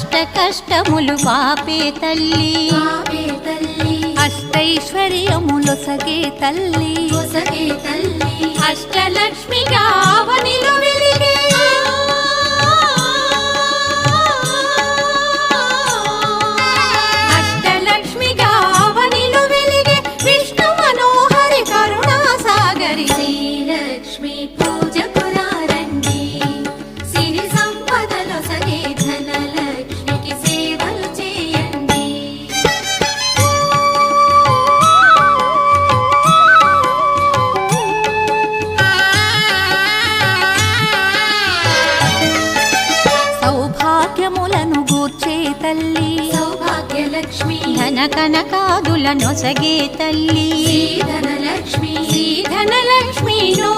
అష్ట కష్టములు పాపే తల్లి అష్టైశ్వర్యములొసగే తల్లి అష్టలక్ష్మిగా అవనిలో వెలిగే అష్టలక్ష్మిగా అవనిలో వెలిగే విష్ణు మనోహరి కరుణా సాగరి శ్రీలక్ష్మి పూజకు రండి సిరి సంపదలొసగే ధనలక్ష్మికి సేవలు చేయండి సౌభాగ్యములను గూర్చే తల్లి సౌభాగ్యలక్ష్మి ధన కనకాదులనొసగే తల్లి ధనలక్ష్మి ధనలక్ష్మి నో